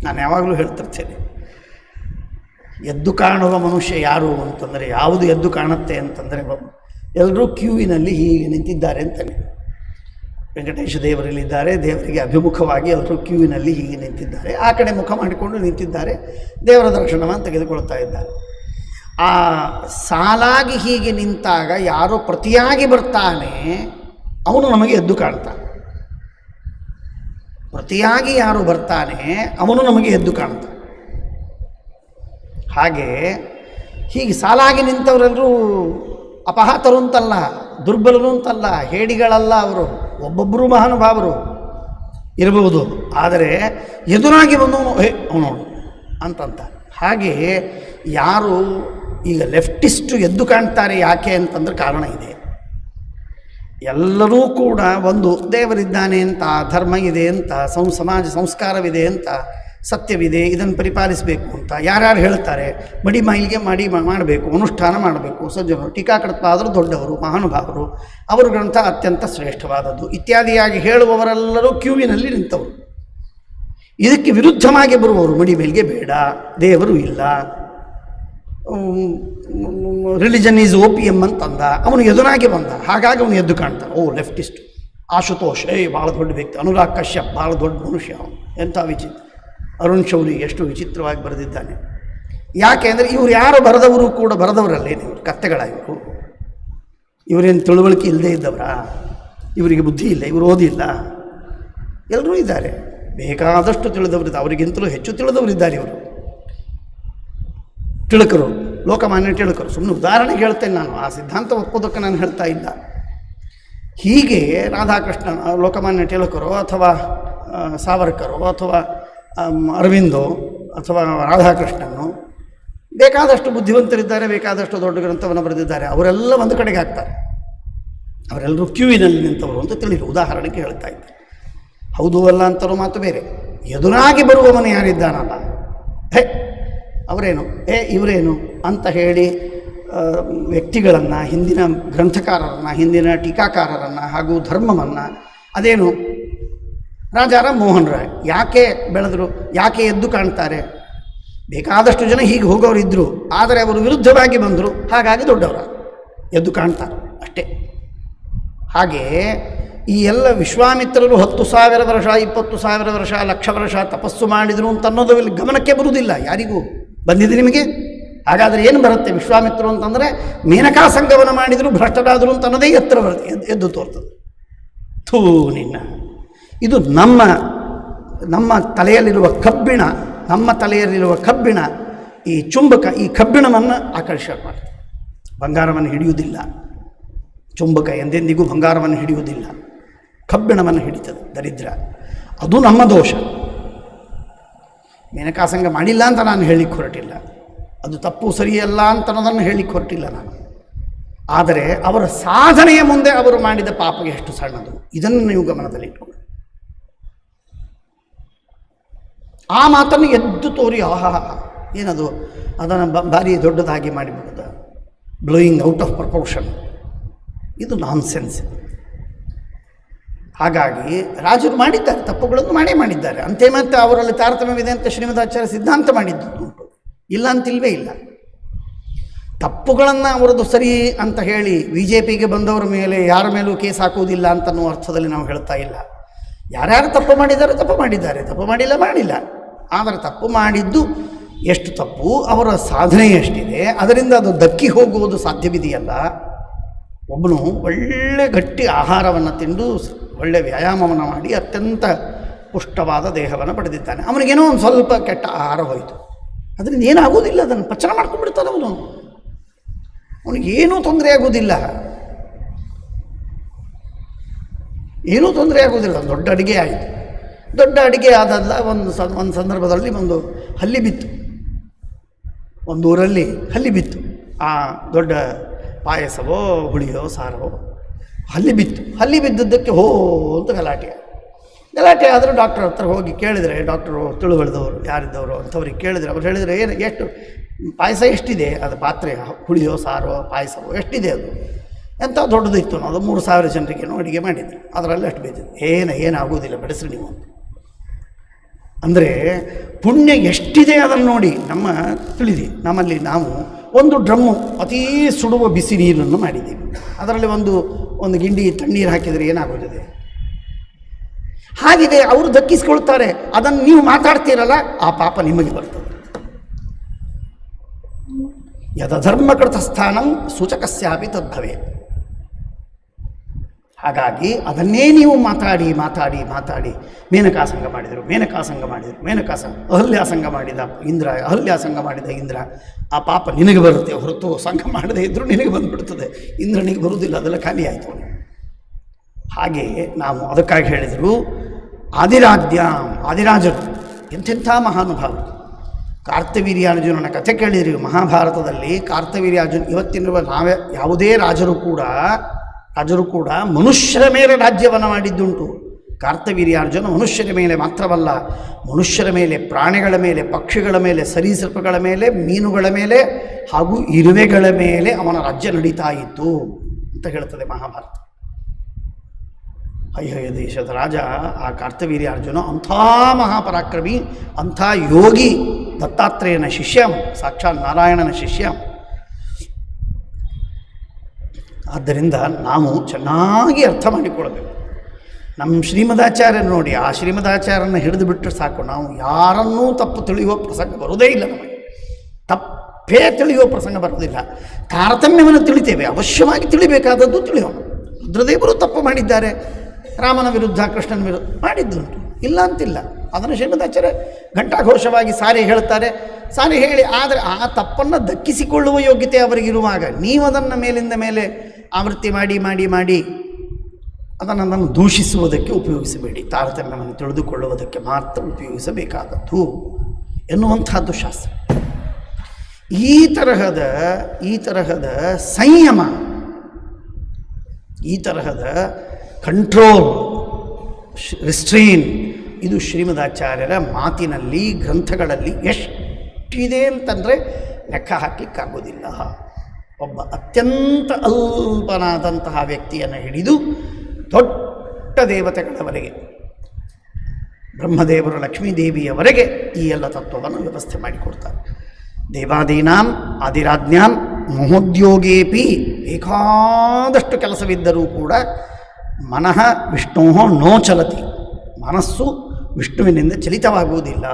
ನಾನು ಯಾವಾಗಲೂ ಹೇಳ್ತಿರ್ತೇನೆ, ಎದ್ದು ಕಾಣುವ ಮನುಷ್ಯ ಯಾರು ಅಂತಂದರೆ, ಯಾವುದು ಎದ್ದು ಕಾಣುತ್ತೆ ಅಂತಂದರೆ, ಎಲ್ಲರೂ ಕ್ಯೂವಿನಲ್ಲಿ ಹೀಗೆ ನಿಂತಿದ್ದಾರೆ ಅಂತಾನೆ. ವೆಂಕಟೇಶ ದೇವರಲ್ಲಿದ್ದಾರೆ, ದೇವರಿಗೆ ಅಭಿಮುಖವಾಗಿ ಎಲ್ಲರೂ ಕ್ಯೂವಿನಲ್ಲಿ ಹೀಗೆ ನಿಂತಿದ್ದಾರೆ, ಆ ಕಡೆ ಮುಖ ಮಾಡಿಕೊಂಡು ನಿಂತಿದ್ದಾರೆ, ದೇವರ ದರ್ಶನವನ್ನು ತೆಗೆದುಕೊಳ್ತಾ ಇದ್ದಾರೆ. ಆ ಸಾಲಾಗಿ ಹೀಗೆ ನಿಂತಾಗ ಯಾರೋ ಪ್ರತಿಯಾಗಿ ಬರ್ತಾನೆ, ಅವನು ನಮಗೆ ಎದ್ದು ಕಾಣ್ತಾನೆ. ಪ್ರತಿಯಾಗಿ ಯಾರು ಬರ್ತಾನೆ ಅವನು ನಮಗೆ ಎದ್ದು ಕಾಣ್ತಾನೆ. ಹಾಗೆ ಹೀಗೆ ಸಾಲಾಗಿ ನಿಂತವರೆಲ್ಲರೂ ಅಪಹಾತರು ಅಂತಲ್ಲ, ದುರ್ಬಲರು ಅಂತಲ್ಲ, ಹೇಡಿಗಳಲ್ಲ. ಅವರು ಒಬ್ಬೊಬ್ಬರು ಮಹಾನುಭಾವರು ಇರಬಹುದು, ಆದರೆ ಎದುರಾಗಿ ಬಂದವನು ಅವನು ಅಂತಂತ. ಹಾಗೆ ಯಾರು ಈಗ ಲೆಫ್ಟಿಸ್ಟು ಎದ್ದು ಕಾಣ್ತಾರೆ ಯಾಕೆ ಅಂತಂದ್ರೆ ಕಾರಣ ಇದೆ. ಎಲ್ಲರೂ ಕೂಡ ಒಂದು ದೇವರಿದ್ದಾನೆ ಅಂತ, ಧರ್ಮ ಇದೆ ಅಂತ, ಸಮಾಜ ಸಂಸ್ಕಾರವಿದೆ ಅಂತ, ಸತ್ಯವಿದೆ, ಇದನ್ನು ಪರಿಪಾಲಿಸಬೇಕು ಅಂತ ಯಾರ್ಯಾರು ಹೇಳ್ತಾರೆ. ಮಡಿ ಮೈಲಿಗೆ ಮಾಡಬೇಕು, ಅನುಷ್ಠಾನ ಮಾಡಬೇಕು, ಸಜ್ಜನರು, ಟೀಕಾಕೃತ್ಪಾದರು ದೊಡ್ಡವರು, ಮಹಾನುಭಾವರು, ಅವರ ಗ್ರಂಥ ಅತ್ಯಂತ ಶ್ರೇಷ್ಠವಾದದ್ದು ಇತ್ಯಾದಿಯಾಗಿ ಹೇಳುವವರೆಲ್ಲರೂ ಕ್ಯೂವಿನಲ್ಲಿ ನಿಂತವರು. ಇದಕ್ಕೆ ವಿರುದ್ಧವಾಗಿ ಬರುವವರು ಮಡಿ ಮೇಲಿಗೆ ಬೇಡ, ದೇವರು ಇಲ್ಲ, ರಿಲಿಜನ್ ಈಸ್ ಓಪಿಯಮ್ ಅಂತಂದ, ಅವನು ಎದುರಾಗಿ ಬಂದ, ಹಾಗಾಗಿ ಅವನು ಎದ್ದು ಕಾಣ್ತಾನೆ. ಓ ಲೆಫ್ಟಿಸ್ಟ್ ಆಶುತೋಷ್, ಭಾಳ ದೊಡ್ಡ ವ್ಯಕ್ತಿ, ಅನುರಾಗ್ ಕಶ್ಯಪ್ ಭಾಳ ದೊಡ್ಡ ಮನುಷ್ಯ, ಅವನು ಎಂಥ ವಿಚಿತ್ರ, ಅರುಣ್ ಶೌರಿ ಎಷ್ಟು ವಿಚಿತ್ರವಾಗಿ ಬರೆದಿದ್ದಾನೆ. ಯಾಕೆ ಅಂದರೆ ಇವರು ಯಾರು ಬರೆದವರು ಕೂಡ ಬರೆದವರಲ್ಲೇ, ಇವರು ಕತ್ತೆಗಳ, ಇವರೇನು ತಿಳುವಳಿಕೆ ಇಲ್ಲದೇ ಇದ್ದವರ, ಇವರಿಗೆ ಬುದ್ಧಿ ಇಲ್ಲ, ಇವರು ಓದಿಲ್ಲ, ಎಲ್ಲರೂ ಇದ್ದಾರೆ, ಬೇಕಾದಷ್ಟು ತಿಳಿದವರಿದ್ದಾರೆ, ಅವರಿಗಿಂತಲೂ ಹೆಚ್ಚು ತಿಳಿದವರಿದ್ದಾರೆ ಇವರು. ತಿಳಕರು, ಲೋಕಮಾನ್ಯ ತಿಳಕರು, ಸುಮ್ಮನೆ ಉದಾಹರಣೆಗೆ ಹೇಳ್ತೇನೆ ನಾನು, ಆ ಸಿದ್ಧಾಂತ ಒಪ್ಪೋದಕ್ಕೆ ನಾನು ಹೇಳ್ತಾ ಇಲ್ಲ. ಹೀಗೆ ರಾಧಾಕೃಷ್ಣ, ಲೋಕಮಾನ್ಯ ತಿಳಕರು ಅಥವಾ ಸಾವರ್ಕರು ಅಥವಾ ಅರವಿಂದೋ ಅಥವಾ ರಾಧಾಕೃಷ್ಣನು, ಬೇಕಾದಷ್ಟು ಬುದ್ಧಿವಂತರಿದ್ದಾರೆ, ಬೇಕಾದಷ್ಟು ದೊಡ್ಡ ಗ್ರಂಥವನ್ನು ಬರೆದಿದ್ದಾರೆ, ಅವರೆಲ್ಲ ಒಂದು ಕಡೆಗೆ ಆಗ್ತಾರೆ. ಅವರೆಲ್ಲರೂ ಕ್ಯೂವಿನಲ್ಲಿ ನಿಂತವರು ಅಂತ ತಿಳಿದು ಉದಾಹರಣೆಗೆ ಹೇಳ್ತಾ ಇದ್ದಾರೆ. ಹೌದು ಅಲ್ಲ ಅಂತರೂ ಮಾತು ಬೇರೆ. ಎದುರಾಗಿ ಬರುವವನು ಯಾರಿದ್ದಾನಲ್ಲ, ಅವರೇನು ಇವರೇನು ಅಂತ ಹೇಳಿ ವ್ಯಕ್ತಿಗಳನ್ನು, ಹಿಂದಿನ ಗ್ರಂಥಕಾರರನ್ನು, ಹಿಂದಿನ ಟೀಕಾಕಾರರನ್ನು ಹಾಗೂ ಧರ್ಮವನ್ನು, ಅದೇನು ರಾಜಾರಾಮ್ ಮೋಹನ್ ರಾಯ್ ಯಾಕೆ ಬೆಳೆದರು, ಯಾಕೆ ಎದ್ದು ಕಾಣ್ತಾರೆ, ಬೇಕಾದಷ್ಟು ಜನ ಹೀಗೆ ಹೋಗೋರು ಇದ್ದರು, ಆದರೆ ಅವರು ವಿರುದ್ಧವಾಗಿ ಬಂದರು, ಹಾಗಾಗಿ ದೊಡ್ಡವರ ಎದ್ದು ಕಾಣ್ತಾರೆ ಅಷ್ಟೇ. ಹಾಗೆ ಈ ಎಲ್ಲ ವಿಶ್ವಾಮಿತ್ರರು 10,000 ವರ್ಷ, 20,000 ವರ್ಷ, 1,00,000 ವರ್ಷ ತಪಸ್ಸು ಮಾಡಿದರು ಅಂತ ಅನ್ನೋದು ಇಲ್ಲಿ ಗಮನಕ್ಕೆ ಬರುವುದಿಲ್ಲ ಯಾರಿಗೂ. ಬಂದಿದೆ ನಿಮಗೆ? ಹಾಗಾದರೆ ಏನು ಬರುತ್ತೆ? ವಿಶ್ವಾಮಿತ್ರರು ಅಂತಂದರೆ ಮೇನಕಾ ಸಂಗಮನ ಮಾಡಿದರು, ಭ್ರಷ್ಟರಾದರು ಅಂತ ಅನ್ನೋದೇ ಎತ್ತರ ಬರುತ್ತೆ, ಎದ್ದು ತೋರ್ತದೆ. ಥೂ ನಿನ್ನ, ಇದು ನಮ್ಮ ತಲೆಯಲ್ಲಿರುವ ಕಬ್ಬಿಣ, ನಮ್ಮ ತಲೆಯಲ್ಲಿರುವ ಕಬ್ಬಿಣ, ಈ ಚುಂಬಕ, ಈ ಕಬ್ಬಿಣವನ್ನು ಆಕರ್ಷಣೆ ಮಾಡ್ತದೆ, ಬಂಗಾರವನ್ನು ಹಿಡಿಯುವುದಿಲ್ಲ. ಚುಂಬಕ ಎಂದೆಂದಿಗೂ ಬಂಗಾರವನ್ನು ಹಿಡಿಯುವುದಿಲ್ಲ, ಕಬ್ಬಿಣವನ್ನು ಹಿಡಿತದೆ ದರಿದ್ರ. ಅದು ನಮ್ಮ ದೋಷ. ಮೇನಕಾಸಂಗ ಮಾಡಿಲ್ಲ ಅಂತ ನಾನು ಹೇಳಲಿಕ್ಕೆ ಹೊರಟಿಲ್ಲ, ಅದು ತಪ್ಪು ಸರಿಯಲ್ಲ ಅಂತ ಅನ್ನೋದನ್ನು ಹೇಳಲಿಕ್ಕೆ ಹೊರಟಿಲ್ಲ ನಾನು. ಆದರೆ ಅವರ ಸಾಧನೆಯ ಮುಂದೆ ಅವರು ಮಾಡಿದ ಪಾಪ ಎಷ್ಟು ಸಣ್ಣದು, ಇದನ್ನು ನೀವು ಗಮನದಲ್ಲಿ ಇಟ್ಕೊಳ್ಳಿ. ಆ ಮಾತನ್ನು ಎದ್ದು ತೋರಿ, ಆಹಾ ಏನದು, ಅದನ್ನು ಭಾರಿ ದೊಡ್ಡದಾಗಿ ಮಾಡಿಬಿಡೋದು, ಬ್ಲೋಯಿಂಗ್ ಔಟ್ ಆಫ್ ಪ್ರಪೋರ್ಷನ್, ಇದು ನಾನ್ಸೆನ್ಸ್. ಹಾಗಾಗಿ ರಾಜರು ಮಾಡಿದ್ದಾರೆ, ತಪ್ಪುಗಳನ್ನು ಮಾಡಿದ್ದಾರೆ ಅಂತೆ. ಮತ್ತು ಅವರಲ್ಲಿ ತಾರತಮ್ಯವಿದೆ ಅಂತ ಶ್ರೀಮದಾಚಾರ್ಯ ಸಿದ್ಧಾಂತ ಮಾಡಿದ್ದು ಉಂಟು, ಇಲ್ಲ ಅಂತಿಲ್ವೇ ಇಲ್ಲ. ತಪ್ಪುಗಳನ್ನು ಅವರದ್ದು ಸರಿ ಅಂತ ಹೇಳಿ BJPಗೆ ಬಂದವರ ಮೇಲೆ ಯಾರ ಮೇಲೂ ಕೇಸ್ ಹಾಕುವುದಿಲ್ಲ ಅಂತನ್ನೋ ಅರ್ಥದಲ್ಲಿ ನಾವು ಹೇಳ್ತಾ ಇಲ್ಲ. ಯಾರ್ಯಾರು ತಪ್ಪು ಮಾಡಿದ್ದಾರೆ, ತಪ್ಪು ಮಾಡಿಲ್ಲ. ಆದರೆ ತಪ್ಪು ಮಾಡಿದ್ದು ಎಷ್ಟು ತಪ್ಪು, ಅವರ ಸಾಧನೆ ಎಷ್ಟಿದೆ, ಅದರಿಂದ ಅದು ದಕ್ಕಿ ಹೋಗುವುದು ಸಾಧ್ಯವಿದೆಯಲ್ಲ. ಒಬ್ಬನು ಒಳ್ಳೆ ಗಟ್ಟಿ ಆಹಾರವನ್ನು ತಿಂದು ಒಳ್ಳೆ ವ್ಯಾಯಾಮವನ್ನು ಮಾಡಿ ಅತ್ಯಂತ ಪುಷ್ಟವಾದ ದೇಹವನ್ನು ಪಡೆದಿದ್ದಾನೆ. ಅವನಿಗೇನೋ ಒಂದು ಸ್ವಲ್ಪ ಕೆಟ್ಟ ಆಹಾರ ಹೋಯಿತು, ಅದರಿಂದ ಏನಾಗೋದಿಲ್ಲ, ಅದನ್ನು ಪಚನ ಮಾಡ್ಕೊಂಡ್ಬಿಡ್ತಾನೆ ಅವನು, ಅವನಿಗೇನೂ ತೊಂದರೆ ಆಗೋದಿಲ್ಲ. ದೊಡ್ಡ ಅಡುಗೆ ಆಯಿತು. ದೊಡ್ಡ ಅಡುಗೆ ಆದಲ್ಲ, ಒಂದು ಸಂದರ್ಭದಲ್ಲಿ ಒಂದು ಹಲ್ಲಿ ಬಿತ್ತು, ಒಂದು ಊರಲ್ಲಿ ಹಲ್ಲಿ ಬಿತ್ತು. ಆ ದೊಡ್ಡ ಪಾಯಸವೋ ಹುಳಿಯೋ ಸಾರವೋ ಹಲ್ಲಿ ಬಿದ್ದದ್ದಕ್ಕೆ ಅಂತ ಗಲಾಟೆ ಆದರೂ ಡಾಕ್ಟರ್ ಹತ್ರ ಹೋಗಿ ಕೇಳಿದರೆ, ಡಾಕ್ಟರು ತಿಳಿದವರು ಯಾರಿದ್ದವರು ಅಂಥವ್ರಿಗೆ ಕೇಳಿದರೆ, ಅವ್ರು ಹೇಳಿದರೆ, ಏನು ಎಷ್ಟು ಪಾಯಸ ಎಷ್ಟಿದೆ, ಅದು ಪಾತ್ರೆ, ಹುಳಿಯೋ ಸಾರೋ ಪಾಯಸವೋ ಎಷ್ಟಿದೆ, ಅದು ಎಂಥ ದೊಡ್ಡದಿತ್ತು, ಅದು 3,000 ಜನರಿಗೇನೋ ಅಡುಗೆ ಮಾಡಿದ್ರು, ಅದರಲ್ಲಿ ಅಷ್ಟು ಬಿದ್ದಿದೆ. ಏನಾಗೋದಿಲ್ಲ, ಬೆಳೆಸ್ರಿ ನೀವು. ಅಂದರೆ ಪುಣ್ಯ ಎಷ್ಟಿದೆ ಅದನ್ನು ನೋಡಿ ತಿಳಿದಿ ನಮ್ಮಲ್ಲಿ ನಾವು ಒಂದು ಡ್ರಮ್ಮು ಅತೀ ಸುಡುವ ಬಿಸಿ ನೀರನ್ನು ಮಾಡಿದ್ದೀವಿ. ಅದರಲ್ಲಿ ಒಂದು ಗಿಂಡಿ ತಣ್ಣೀರು ಹಾಕಿದರೆ ಏನಾಗುತ್ತದೆ? ಹಾಗಿದೆ. ಅವರು ದಕ್ಕಿಸ್ಕೊಳ್ತಾರೆ. ಅದನ್ನು ನೀವು ಮಾತಾಡ್ತೀರಲ್ಲ, ಆ ಪಾಪ ನಿಮಗೆ ಬರ್ತದೆ. ಯದಧರ್ಮಕೃತ ಸ್ಥಾನಂ ಸೂಚಕಸ್ಯಾಪಿ ತದ್ಭವೇ. ಹಾಗಾಗಿ ಅದನ್ನೇ ನೀವು ಮಾತಾಡಿ ಮಾತಾಡಿ ಮಾತಾಡಿ ಮೇನಕಾಸಂಗ ಮಾಡಿದರು, ಅಹಲ್ಯಾಸಂಗ ಮಾಡಿದ ಇಂದ್ರ, ಅಹಲ್ಯಾಸಂಗ ಮಾಡಿದ ಇಂದ್ರ, ಆ ಪಾಪ ನಿನಗೆ ಬರುತ್ತೆ ಹೊರತು ಸಂಘ ಮಾಡದೇ ಇದ್ದರೂ ನಿನಗೆ ಬಂದುಬಿಡ್ತದೆ. ಇಂದ್ರನಿಗೆ ಬರುವುದಿಲ್ಲ, ಅದೆಲ್ಲ ಖಾಲಿ ಆಯಿತು. ಹಾಗೆಯೇ ನಾವು ಅದಕ್ಕಾಗಿ ಹೇಳಿದರು ಆದಿರಾಜರು ಎಂಥೆಂಥ ಮಹಾನುಭಾವರು. ಕಾರ್ತವೀರ್ಯಾರ್ಜುನನ ಕಥೆ ಕೇಳಿದ್ರಿ ಮಹಾಭಾರತದಲ್ಲಿ. ಕಾರ್ತವೀರ್ಯಾರ್ಜುನ ಇವತ್ತಿನ ಯಾವುದೇ ರಾಜರು ಕೂಡ ಮನುಷ್ಯರ ಮೇಲೆ ರಾಜ್ಯವನ್ನು ಮಾಡಿದ್ದುಂಟು. ಕಾರ್ತವೀರ್ಯಾರ್ಜುನ ಮನುಷ್ಯರ ಮೇಲೆ ಮಾತ್ರವಲ್ಲ, ಮನುಷ್ಯರ ಮೇಲೆ, ಪ್ರಾಣಿಗಳ ಮೇಲೆ, ಪಕ್ಷಿಗಳ ಮೇಲೆ, ಸರೀಸೃಪಗಳ ಮೇಲೆ, ಮೀನುಗಳ ಮೇಲೆ ಹಾಗೂ ಇರುವೆಗಳ ಮೇಲೆ ಅವನ ರಾಜ್ಯ ನಡೀತಾ ಇತ್ತು ಅಂತ ಹೇಳ್ತದೆ ಮಹಾಭಾರತ. ಹೈಹಯ ದೇಶದ ರಾಜ ಆ ಕಾರ್ತವೀರ್ಯಾರ್ಜುನ ಅಂಥ ಮಹಾಪರಾಕ್ರಮಿ, ಅಂಥ ಯೋಗಿ, ದತ್ತಾತ್ರೇಯನ ಶಿಷ್ಯ, ಸಾಕ್ಷಾತ್ ನಾರಾಯಣನ ಶಿಷ್ಯ. ಆದ್ದರಿಂದ ನಾವು ಚೆನ್ನಾಗಿ ಅರ್ಥ ಮಾಡಿಕೊಳ್ಳಬೇಕು. ನಮ್ಮ ಶ್ರೀಮದಾಚಾರ್ಯರು ನೋಡಿ, ಆ ಶ್ರೀಮದಾಚಾರ್ಯರನ್ನು ಹಿಡಿದು ಬಿಟ್ಟರೆ ಸಾಕು, ನಾವು ಯಾರನ್ನೂ ತಪ್ಪು ತಿಳಿಯುವ ಪ್ರಸಂಗ ಬರೋದೇ ಇಲ್ಲ. ನಮಗೆ ತಪ್ಪೇ ತಿಳಿಯುವ ಪ್ರಸಂಗ ಬರೋದಿಲ್ಲ. ತಾರತಮ್ಯವನ್ನು ತಿಳಿತೇವೆ, ಅವಶ್ಯವಾಗಿ ತಿಳಿಬೇಕಾದದ್ದು ತಿಳಿಯೋಣ. ರುದ್ರದೇವರು ತಪ್ಪು ಮಾಡಿದ್ದಾರೆ, ರಾಮನ ವಿರುದ್ಧ ಕೃಷ್ಣನ ವಿರುದ್ಧ ಮಾಡಿದ್ದುಂಟು, ಇಲ್ಲ ಅಂತಿಲ್ಲ. ಅದನ್ನು ಶ್ರೀಮದಾಚಾರ್ಯ ಘಂಟಾಘೋಷವಾಗಿ ಸಾರಿ ಹೇಳ್ತಾರೆ. ಸಾರಿ ಹೇಳಿ, ಆದರೆ ಆ ತಪ್ಪನ್ನು ದಕ್ಕಿಸಿಕೊಳ್ಳುವ ಯೋಗ್ಯತೆ ಅವರಿಗಿರುವಾಗ ನೀವು ಅದನ್ನು ಮೇಲಿಂದ ಮೇಲೆ ಆವೃತ್ತಿ ಮಾಡಿ ಮಾಡಿ ಮಾಡಿ ಅದನ್ನು ದೂಷಿಸುವುದಕ್ಕೆ ಉಪಯೋಗಿಸಬೇಡಿ. ತಾರತಮ್ಯವನ್ನು ತಿಳಿದುಕೊಳ್ಳುವುದಕ್ಕೆ ಮಾತ್ರ ಉಪಯೋಗಿಸಬೇಕಾದದ್ದು ಎನ್ನುವಂಥದ್ದು ಶಾಸ್ತ್ರ. ಈ ತರಹದ ಸಂಯಮ, ಈ ತರಹದ ಕಂಟ್ರೋಲ್, ರಿಸ್ಟ್ರೈನ್, ಇದು ಶ್ರೀಮದಾಚಾರ್ಯರ ಮಾತಿನಲ್ಲಿ, ಗ್ರಂಥಗಳಲ್ಲಿ ಎಷ್ಟಿದೆ ಅಂತಂದರೆ ಲೆಕ್ಕ ಹಾಕಲಿಕ್ಕಾಗೋದಿಲ್ಲ. ಒಬ್ಬ ಅತ್ಯಂತ ಅಲ್ಪನಾದಂತಹ ವ್ಯಕ್ತಿಯನ್ನು ಹಿಡಿದು ದೊಡ್ಡ ದೇವತೆಗಳವರೆಗೆ, ಬ್ರಹ್ಮದೇವರು, ಲಕ್ಷ್ಮೀದೇವಿಯವರೆಗೆ ಈ ಎಲ್ಲ ತತ್ವವನ್ನು ವ್ಯವಸ್ಥೆ ಮಾಡಿಕೊಡ್ತಾರೆ. ದೇವಾದೀನಾಂ ಆದಿರಾಜ್ಞಾಂ ಮಹೋದ್ಯೋಗೇಪಿ, ಬೇಕಾದಷ್ಟು ಕೆಲಸವಿದ್ದರೂ ಕೂಡ ಮನಃ ವಿಷ್ಣೋ ನೋ ಚಲತಿ, ಮನಸ್ಸು ವಿಷ್ಣುವಿನಿಂದ ಚಲಿತವಾಗುವುದಿಲ್ಲ.